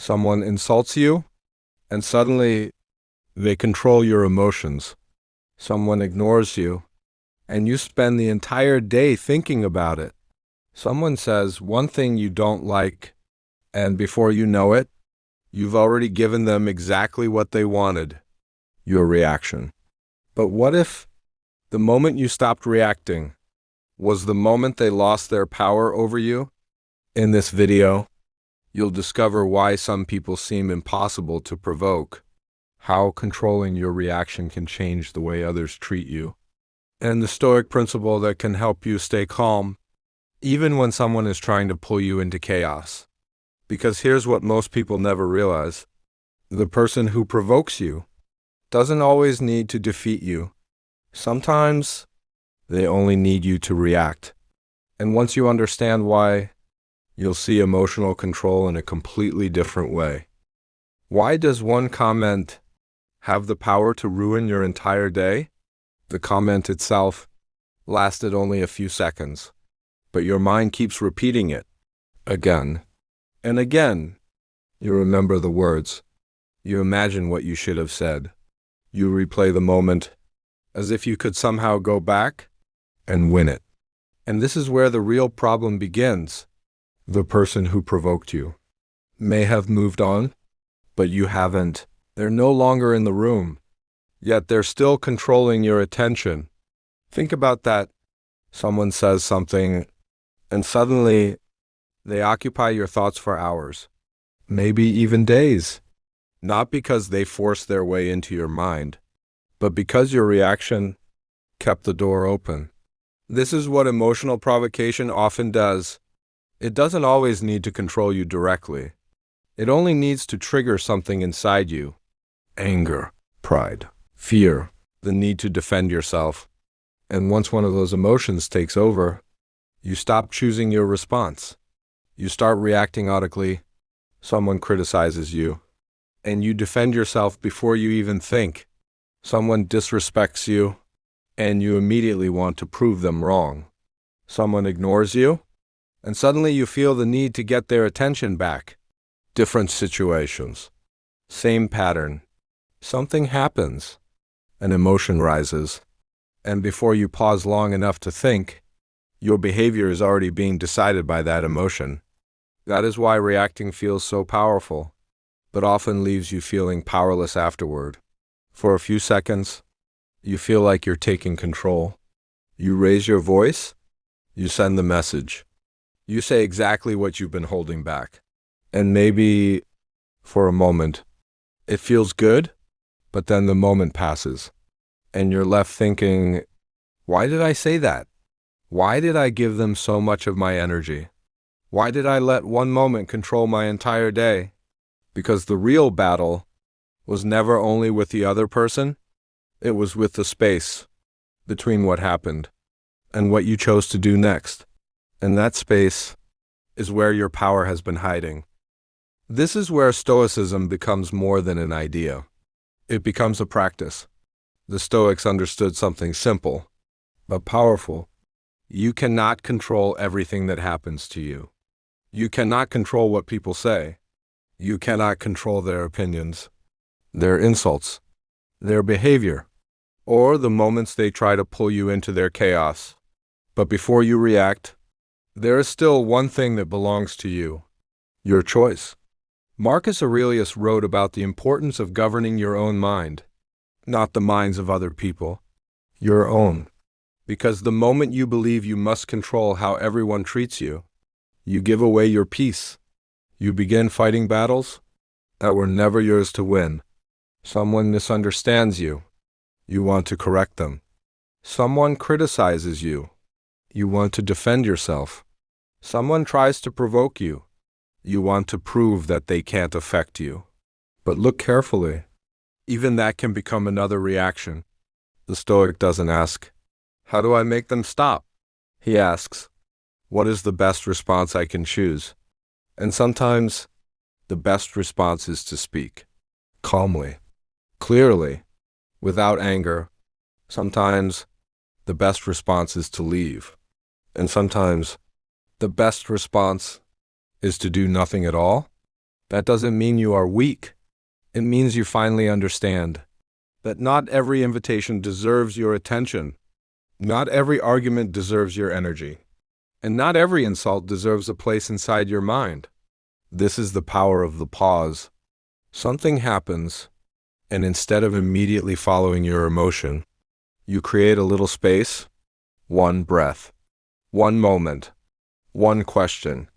Someone insults you, and suddenly they control your emotions. Someone ignores you, and you spend the entire day thinking about it. Someone says one thing you don't like, and before you know it, you've already given them exactly what they wanted, your reaction. But what if the moment you stopped reacting was the moment they lost their power over you? In this video, you'll discover why some people seem impossible to provoke, how controlling your reaction can change the way others treat you, and the Stoic principle that can help you stay calm, even when someone is trying to pull you into chaos. Because here's what most people never realize. The person who provokes you doesn't always need to defeat you. Sometimes they only need you to react. And once you understand why, you'll see emotional control in a completely different way. Why does one comment have the power to ruin your entire day? The comment itself lasted only a few seconds, but your mind keeps repeating it again and again. You remember the words. You imagine what you should have said. You replay the moment as if you could somehow go back and win it. And this is where the real problem begins. The person who provoked you may have moved on, but you haven't. They're no longer in the room, yet they're still controlling your attention. Think about that. Someone says something, and suddenly they occupy your thoughts for hours, maybe even days. Not because they forced their way into your mind, but because your reaction kept the door open. This is what emotional provocation often does. It doesn't always need to control you directly. It only needs to trigger something inside you. Anger, pride, fear, the need to defend yourself. And once one of those emotions takes over, you stop choosing your response. You start reacting audibly. Someone criticizes you, and you defend yourself before you even think. Someone disrespects you, and you immediately want to prove them wrong. Someone ignores you, and suddenly you feel the need to get their attention back. Different situations. Same pattern. Something happens. An emotion rises. And before you pause long enough to think, your behavior is already being decided by that emotion. That is why reacting feels so powerful, but often leaves you feeling powerless afterward. For a few seconds, you feel like you're taking control. You raise your voice. You send the message. You say exactly what you've been holding back. And maybe, for a moment, it feels good, but then the moment passes, and you're left thinking, why did I say that? Why did I give them so much of my energy? Why did I let one moment control my entire day? Because the real battle was never only with the other person, it was with the space between what happened and what you chose to do next. And that space is where your power has been hiding. This is where Stoicism becomes more than an idea. It becomes a practice. The Stoics understood something simple, but powerful. You cannot control everything that happens to you. You cannot control what people say. You cannot control their opinions, their insults, their behavior, or the moments they try to pull you into their chaos. But before you react, there is still one thing that belongs to you, your choice. Marcus Aurelius wrote about the importance of governing your own mind, not the minds of other people, your own. Because the moment you believe you must control how everyone treats you, you give away your peace. You begin fighting battles that were never yours to win. Someone misunderstands you. You want to correct them. Someone criticizes you. You want to defend yourself. Someone tries to provoke you. You want to prove that they can't affect you. But look carefully. Even that can become another reaction. The Stoic doesn't ask, how do I make them stop? He asks, what is the best response I can choose? And sometimes, the best response is to speak. Calmly. Clearly. Without anger. Sometimes, the best response is to leave. And sometimes, the best response is to do nothing at all. That doesn't mean you are weak. It means you finally understand that not every invitation deserves your attention. Not every argument deserves your energy. And not every insult deserves a place inside your mind. This is the power of the pause. Something happens, and instead of immediately following your emotion, you create a little space, one breath, one moment, one question.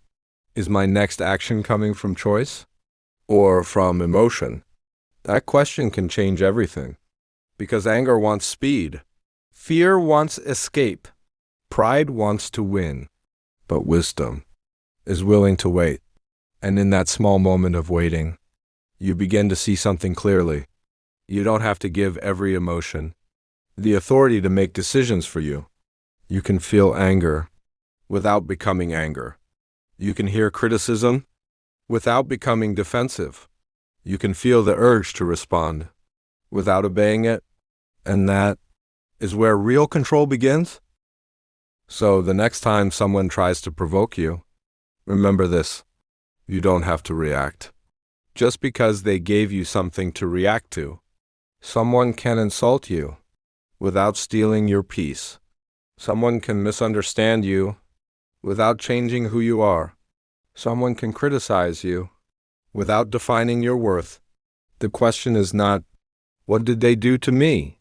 Is my next action coming from choice or from emotion? That question can change everything. Because anger wants speed. Fear wants escape. Pride wants to win. But wisdom is willing to wait. And in that small moment of waiting, you begin to see something clearly. You don't have to give every emotion the authority to make decisions for you. You can feel anger without becoming anger. You can hear criticism without becoming defensive. You can feel the urge to respond without obeying it. And that is where real control begins. So the next time someone tries to provoke you, remember this: you don't have to react just because they gave you something to react to. Someone can insult you without stealing your peace. Someone can misunderstand you without changing who you are. Someone can criticize you without defining your worth. The question is not, what did they do to me?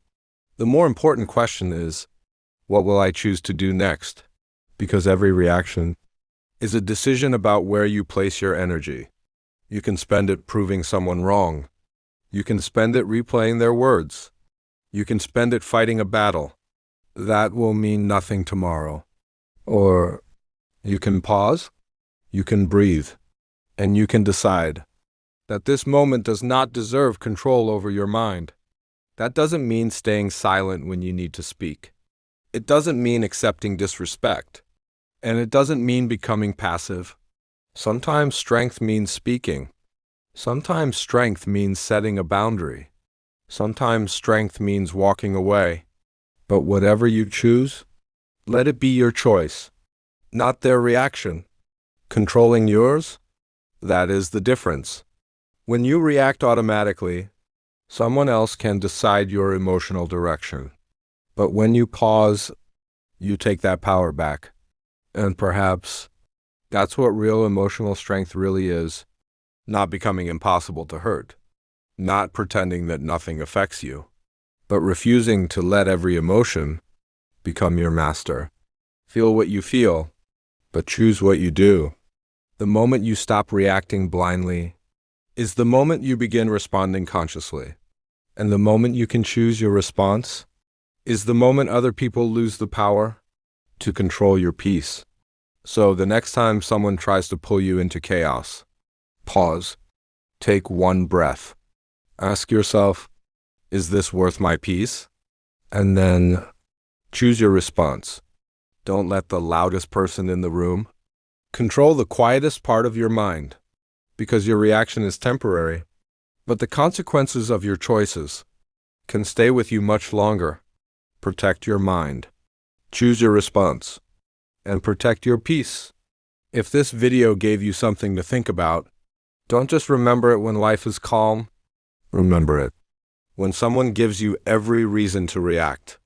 The more important question is, what will I choose to do next? Because every reaction is a decision about where you place your energy. You can spend it proving someone wrong. You can spend it replaying their words. You can spend it fighting a battle that will mean nothing tomorrow. Or you can pause, you can breathe, and you can decide that this moment does not deserve control over your mind. That doesn't mean staying silent when you need to speak. It doesn't mean accepting disrespect. And it doesn't mean becoming passive. Sometimes strength means speaking. Sometimes strength means setting a boundary. Sometimes strength means walking away. But whatever you choose, let it be your choice, not their reaction. Controlling yours, that is the difference. When you react automatically, someone else can decide your emotional direction. But when you pause, you take that power back. And perhaps that's what real emotional strength really is. Not becoming impossible to hurt. Not pretending that nothing affects you. But refusing to let every emotion become your master. Feel what you feel, but choose what you do. The moment you stop reacting blindly is the moment you begin responding consciously. And the moment you can choose your response is the moment other people lose the power to control your peace. So the next time someone tries to pull you into chaos, pause, take one breath, ask yourself, is this worth my peace? And then choose your response. Don't let the loudest person in the room control the quietest part of your mind, because your reaction is temporary, but the consequences of your choices can stay with you much longer. Protect your mind, choose your response, and protect your peace. If this video gave you something to think about, don't just remember it when life is calm. Remember it when someone gives you every reason to react.